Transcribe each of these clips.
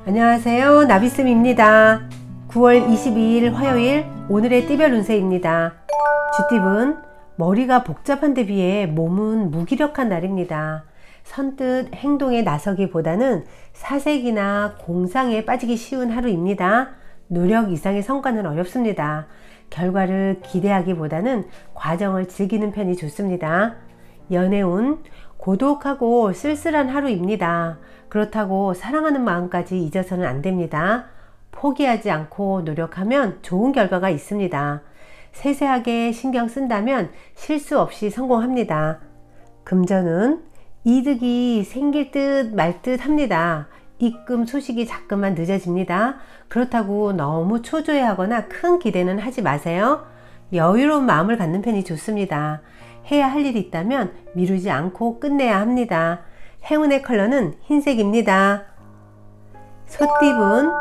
안녕하세요, 나비쌤입니다. 9월 22일 화요일 오늘의 띠별 운세입니다. 쥐띠은 머리가 복잡한 데 비해 몸은 무기력한 날입니다. 선뜻 행동에 나서기보다는 사색이나 공상에 빠지기 쉬운 하루입니다. 노력 이상의 성과는 어렵습니다. 결과를 기대하기보다는 과정을 즐기는 편이 좋습니다. 연애운 고독하고 쓸쓸한 하루입니다. 그렇다고 사랑하는 마음까지 잊어서는 안 됩니다. 포기하지 않고 노력하면 좋은 결과가 있습니다. 세세하게 신경 쓴다면 실수 없이 성공합니다. 금전은 이득이 생길 듯 말 듯 합니다. 입금 소식이 자꾸만 늦어집니다. 그렇다고 너무 초조해하거나 큰 기대는 하지 마세요. 여유로운 마음을 갖는 편이 좋습니다. 해야 할 일이 있다면 미루지 않고 끝내야 합니다. 행운의 컬러는 흰색입니다. 소띠은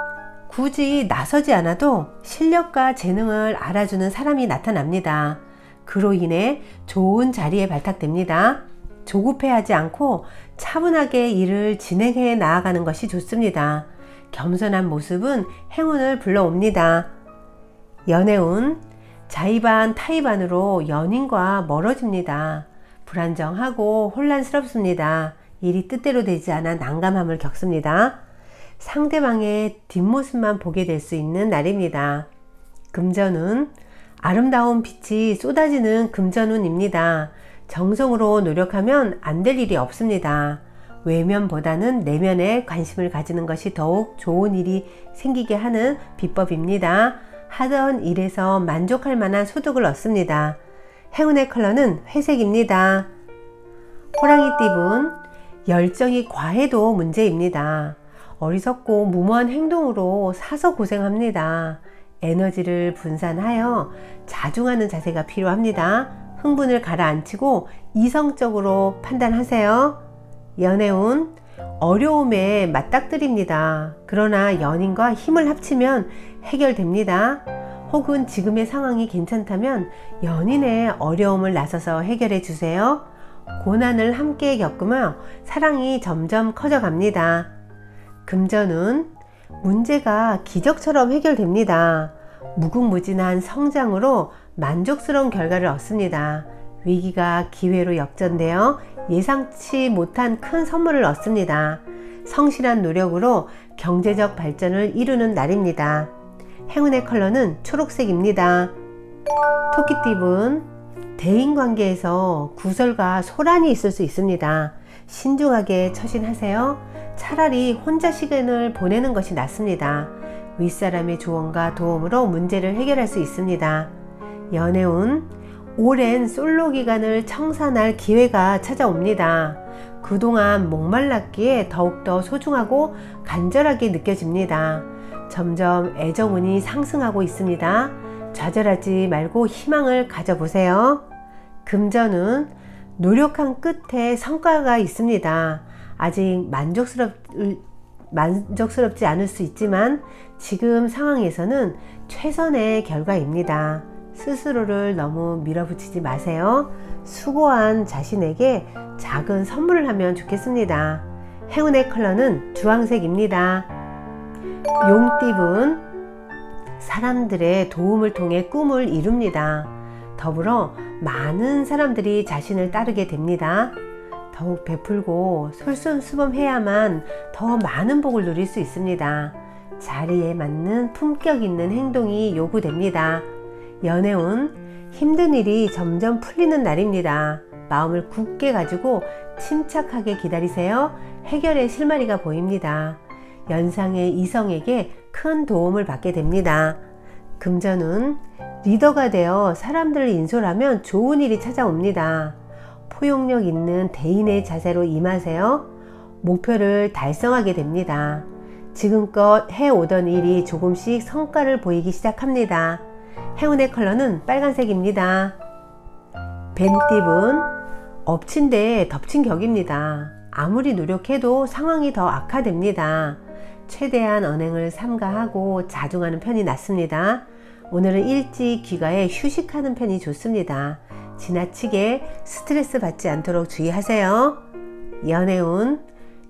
굳이 나서지 않아도 실력과 재능을 알아주는 사람이 나타납니다. 그로 인해 좋은 자리에 발탁됩니다. 조급해하지 않고 차분하게 일을 진행해 나아가는 것이 좋습니다. 겸손한 모습은 행운을 불러옵니다. 연애운 자의반 타의반으로 연인과 멀어집니다. 불안정하고 혼란스럽습니다. 일이 뜻대로 되지 않아 난감함을 겪습니다. 상대방의 뒷모습만 보게 될 수 있는 날입니다. 금전운 아름다운 빛이 쏟아지는 금전운입니다. 정성으로 노력하면 안 될 일이 없습니다. 외면보다는 내면에 관심을 가지는 것이 더욱 좋은 일이 생기게 하는 비법입니다. 하던 일에서 만족할 만한 소득을 얻습니다. 행운의 컬러는 회색입니다. 호랑이띠은 열정이 과해도 문제입니다. 어리석고 무모한 행동으로 사서 고생합니다. 에너지를 분산하여 자중하는 자세가 필요합니다. 흥분을 가라앉히고 이성적으로 판단하세요. 연애운 어려움에 맞닥뜨립니다. 그러나 연인과 힘을 합치면 해결됩니다. 혹은 지금의 상황이 괜찮다면 연인의 어려움을 나서서 해결해 주세요. 고난을 함께 겪으며 사랑이 점점 커져갑니다. 금전운 문제가 기적처럼 해결됩니다. 무궁무진한 성장으로 만족스러운 결과를 얻습니다. 위기가 기회로 역전되어 예상치 못한 큰 선물을 얻습니다. 성실한 노력으로 경제적 발전을 이루는 날입니다. 행운의 컬러는 초록색입니다. 토끼띠은 대인관계에서 구설과 소란이 있을 수 있습니다. 신중하게 처신하세요. 차라리 혼자 시간을 보내는 것이 낫습니다. 윗사람의 조언과 도움으로 문제를 해결할 수 있습니다. 연애운 오랜 솔로 기간을 청산할 기회가 찾아옵니다. 그동안 목말랐기에 더욱더 소중하고 간절하게 느껴집니다. 점점 애정운이 상승하고 있습니다. 좌절하지 말고 희망을 가져보세요. 금전운 노력한 끝에 성과가 있습니다. 아직 만족스럽지 않을 수 있지만 지금 상황에서는 최선의 결과입니다. 스스로를 너무 밀어붙이지 마세요. 수고한 자신에게 작은 선물을 하면 좋겠습니다. 행운의 컬러는 주황색입니다. 용띠은 사람들의 도움을 통해 꿈을 이룹니다. 더불어 많은 사람들이 자신을 따르게 됩니다. 더욱 베풀고 솔선수범해야만 더 많은 복을 누릴 수 있습니다. 자리에 맞는 품격 있는 행동이 요구됩니다. 연애운 힘든 일이 점점 풀리는 날입니다. 마음을 굳게 가지고 침착하게 기다리세요. 해결의 실마리가 보입니다. 연상의 이성에게 큰 도움을 받게 됩니다. 금전운 리더가 되어 사람들을 인솔하면 좋은 일이 찾아옵니다. 포용력 있는 대인의 자세로 임하세요. 목표를 달성하게 됩니다. 지금껏 해오던 일이 조금씩 성과를 보이기 시작합니다. 행운의 컬러는 빨간색입니다. 뱀띠은 엎친 데 덮친 격입니다. 아무리 노력해도 상황이 더 악화됩니다. 최대한 언행을 삼가하고 자중하는 편이 낫습니다. 오늘은 일찍 귀가해 휴식하는 편이 좋습니다. 지나치게 스트레스 받지 않도록 주의하세요. 연애운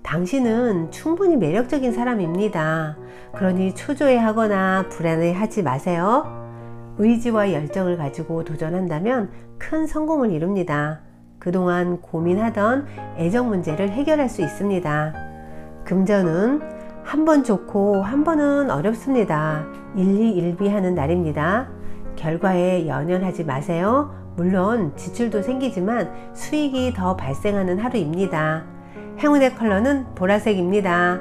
당신은 충분히 매력적인 사람입니다. 그러니 초조해하거나 불안해하지 마세요. 의지와 열정을 가지고 도전한다면 큰 성공을 이룹니다. 그동안 고민하던 애정 문제를 해결할 수 있습니다. 금전은 한 번 좋고 한 번은 어렵습니다. 일희일비하는 날입니다. 결과에 연연하지 마세요. 물론 지출도 생기지만 수익이 더 발생하는 하루입니다. 행운의 컬러는 보라색입니다.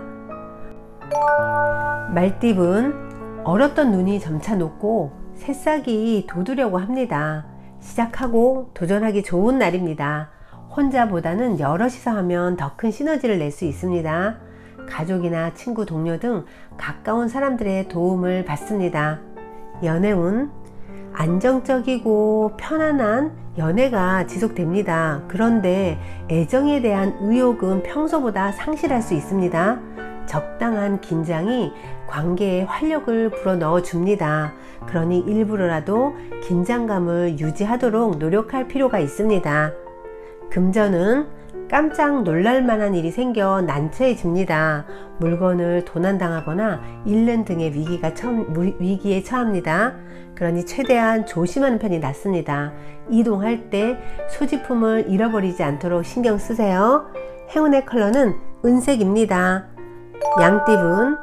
말띠분, 얼었던 눈이 점차 녹고 새싹이 돋으려고 합니다. 시작하고 도전하기 좋은 날입니다. 혼자보다는 여럿이서 하면 더 큰 시너지를 낼 수 있습니다. 가족이나 친구, 동료 등 가까운 사람들의 도움을 받습니다. 연애운, 안정적이고 편안한 연애가 지속됩니다. 그런데 애정에 대한 의욕은 평소보다 상실할 수 있습니다. 적당한 긴장이 관계에 활력을 불어넣어 줍니다. 그러니 일부러라도 긴장감을 유지하도록 노력할 필요가 있습니다. 금전은 깜짝 놀랄 만한 일이 생겨 난처해집니다. 물건을 도난당하거나 잃는 등의 위기에 처합니다. 그러니 최대한 조심하는 편이 낫습니다. 이동할 때 소지품을 잃어버리지 않도록 신경 쓰세요. 행운의 컬러는 은색입니다. 양띠분,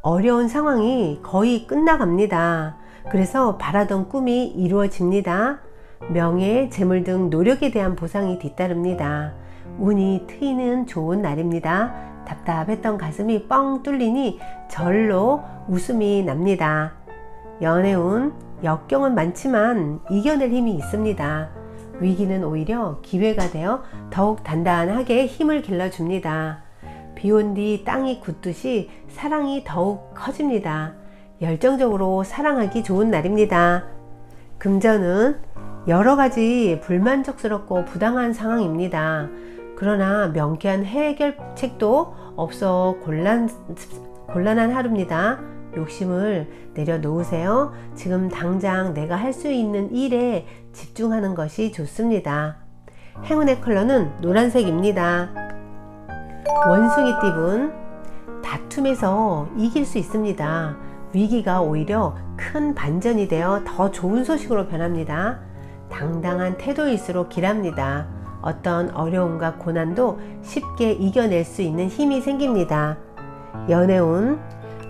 어려운 상황이 거의 끝나갑니다. 그래서 바라던 꿈이 이루어집니다. 명예, 재물 등 노력에 대한 보상이 뒤따릅니다. 운이 트이는 좋은 날입니다. 답답했던 가슴이 뻥 뚫리니 절로 웃음이 납니다. 연애운, 역경은 많지만 이겨낼 힘이 있습니다. 위기는 오히려 기회가 되어 더욱 단단하게 힘을 길러줍니다. 비온 뒤 땅이 굳듯이 사랑이 더욱 커집니다. 열정적으로 사랑하기 좋은 날입니다. 금전은 여러가지 불만족스럽고 부당한 상황입니다. 그러나 명쾌한 해결책도 없어 곤란한 하루입니다. 욕심을 내려놓으세요. 지금 당장 내가 할 수 있는 일에 집중하는 것이 좋습니다. 행운의 컬러는 노란색입니다. 원숭이띠분, 다툼에서 이길 수 있습니다. 위기가 오히려 큰 반전이 되어 더 좋은 소식으로 변합니다. 당당한 태도일수록 길합니다. 어떤 어려움과 고난도 쉽게 이겨낼 수 있는 힘이 생깁니다. 연애운,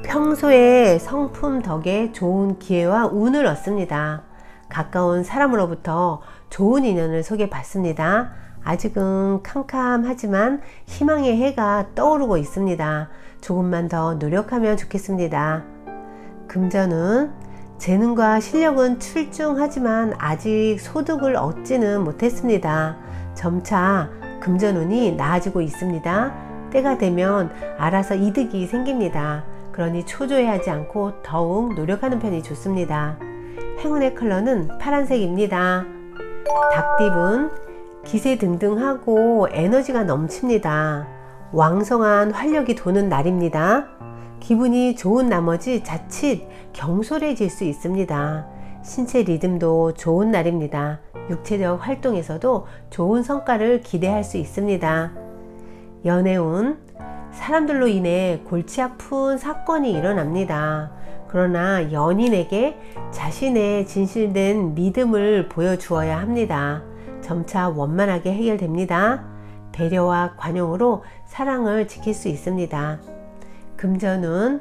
평소에 성품 덕에 좋은 기회와 운을 얻습니다. 가까운 사람으로부터 좋은 인연을 소개받습니다. 아직은 캄캄하지만 희망의 해가 떠오르고 있습니다. 조금만 더 노력하면 좋겠습니다. 금전은 재능과 실력은 출중하지만 아직 소득을 얻지는 못했습니다. 점차 금전운이 나아지고 있습니다. 때가 되면 알아서 이득이 생깁니다. 그러니 초조해하지 않고 더욱 노력하는 편이 좋습니다. 행운의 컬러는 파란색입니다. 닭띠분, 기세등등하고 에너지가 넘칩니다. 왕성한 활력이 도는 날입니다. 기분이 좋은 나머지 자칫 경솔해질 수 있습니다. 신체 리듬도 좋은 날입니다. 육체적 활동에서도 좋은 성과를 기대할 수 있습니다. 연애운, 사람들로 인해 골치 아픈 사건이 일어납니다. 그러나 연인에게 자신의 진실된 믿음을 보여주어야 합니다. 점차 원만하게 해결됩니다. 배려와 관용으로 사랑을 지킬 수 있습니다. 금전은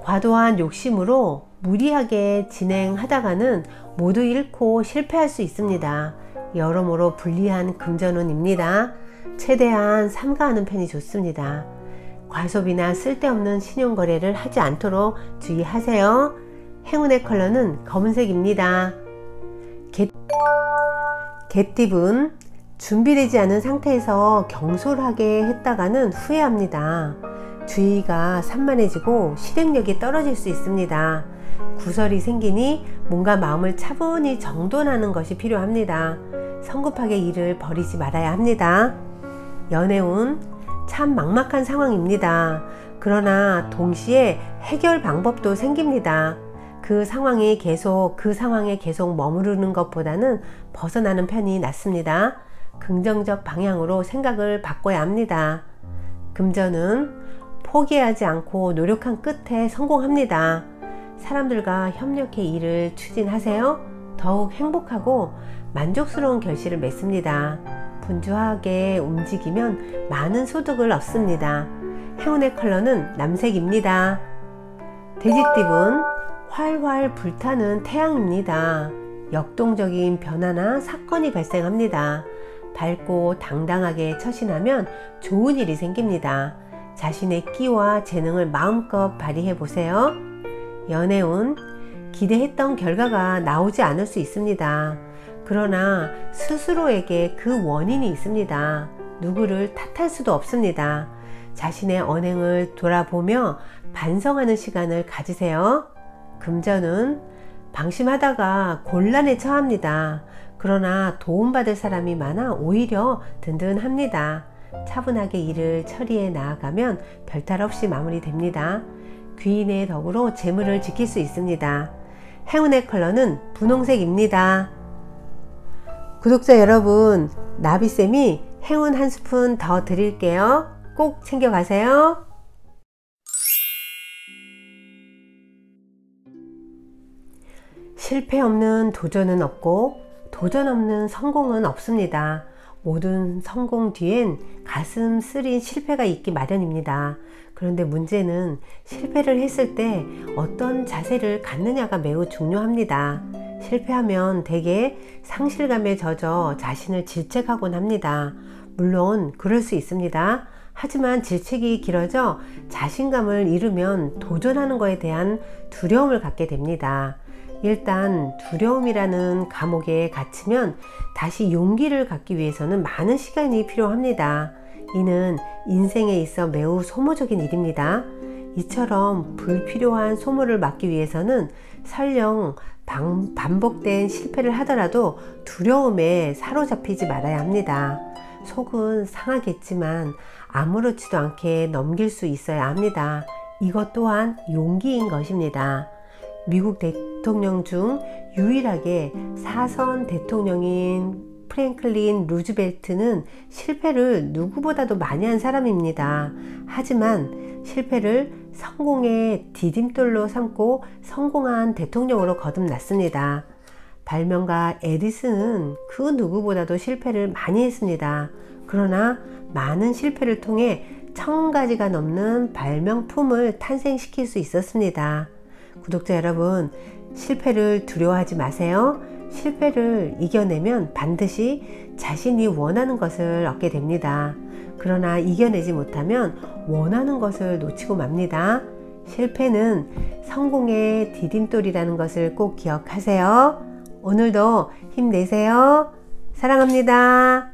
과도한 욕심으로 무리하게 진행하다가는 모두 잃고 실패할 수 있습니다. 여러모로 불리한 금전운입니다. 최대한 삼가하는 편이 좋습니다. 과소비나 쓸데없는 신용거래를 하지 않도록 주의하세요. 행운의 컬러는 검은색입니다. 개띠분, 준비되지 않은 상태에서 경솔하게 했다가는 후회합니다. 주의가 산만해지고 실행력이 떨어질 수 있습니다. 구설이 생기니 뭔가 마음을 차분히 정돈하는 것이 필요합니다. 성급하게 일을 벌이지 말아야 합니다. 연애운, 참 막막한 상황입니다. 그러나 동시에 해결 방법도 생깁니다. 그 상황에 계속 머무르는 것보다는 벗어나는 편이 낫습니다. 긍정적 방향으로 생각을 바꿔야 합니다. 금전은 포기하지 않고 노력한 끝에 성공합니다. 사람들과 협력해 일을 추진하세요. 더욱 행복하고 만족스러운 결실을 맺습니다. 분주하게 움직이면 많은 소득을 얻습니다. 행운의 컬러는 남색입니다. 돼지띠분, 활활 불타는 태양입니다. 역동적인 변화나 사건이 발생합니다. 밝고 당당하게 처신하면 좋은 일이 생깁니다. 자신의 끼와 재능을 마음껏 발휘해 보세요. 연애운, 기대했던 결과가 나오지 않을 수 있습니다. 그러나 스스로에게 그 원인이 있습니다. 누구를 탓할 수도 없습니다. 자신의 언행을 돌아보며 반성하는 시간을 가지세요. 금전은 방심하다가 곤란에 처합니다. 그러나 도움받을 사람이 많아 오히려 든든합니다. 차분하게 일을 처리해 나아가면 별탈 없이 마무리됩니다. 귀인의 덕으로 재물을 지킬 수 있습니다. 행운의 컬러는 분홍색입니다. 구독자 여러분, 나비쌤이 행운 한 스푼 더 드릴게요. 꼭 챙겨가세요. 실패 없는 도전은 없고 도전 없는 성공은 없습니다. 모든 성공 뒤엔 가슴 쓰린 실패가 있기 마련입니다. 그런데 문제는 실패를 했을 때 어떤 자세를 갖느냐가 매우 중요합니다. 실패하면 대개 상실감에 젖어 자신을 질책하곤 합니다. 물론 그럴 수 있습니다. 하지만 질책이 길어져 자신감을 잃으면 도전하는 것에 대한 두려움을 갖게 됩니다. 일단 두려움이라는 감옥에 갇히면 다시 용기를 갖기 위해서는 많은 시간이 필요합니다. 이는 인생에 있어 매우 소모적인 일입니다. 이처럼 불필요한 소모를 막기 위해서는 설령 반복된 실패를 하더라도 두려움에 사로잡히지 말아야 합니다. 속은 상하겠지만 아무렇지도 않게 넘길 수 있어야 합니다. 이것 또한 용기인 것입니다. 미국 대통령 중 유일하게 사선 대통령인 프랭클린 루즈벨트는 실패를 누구보다도 많이 한 사람입니다. 하지만 실패를 성공의 디딤돌로 삼고 성공한 대통령으로 거듭났습니다. 발명가 에디슨은 그 누구보다도 실패를 많이 했습니다. 그러나 많은 실패를 통해 1000가지가 넘는 발명품을 탄생시킬 수 있었습니다. 구독자 여러분, 실패를 두려워하지 마세요. 실패를 이겨내면 반드시 자신이 원하는 것을 얻게 됩니다. 그러나 이겨내지 못하면 원하는 것을 놓치고 맙니다. 실패는 성공의 디딤돌이라는 것을 꼭 기억하세요. 오늘도 힘내세요. 사랑합니다.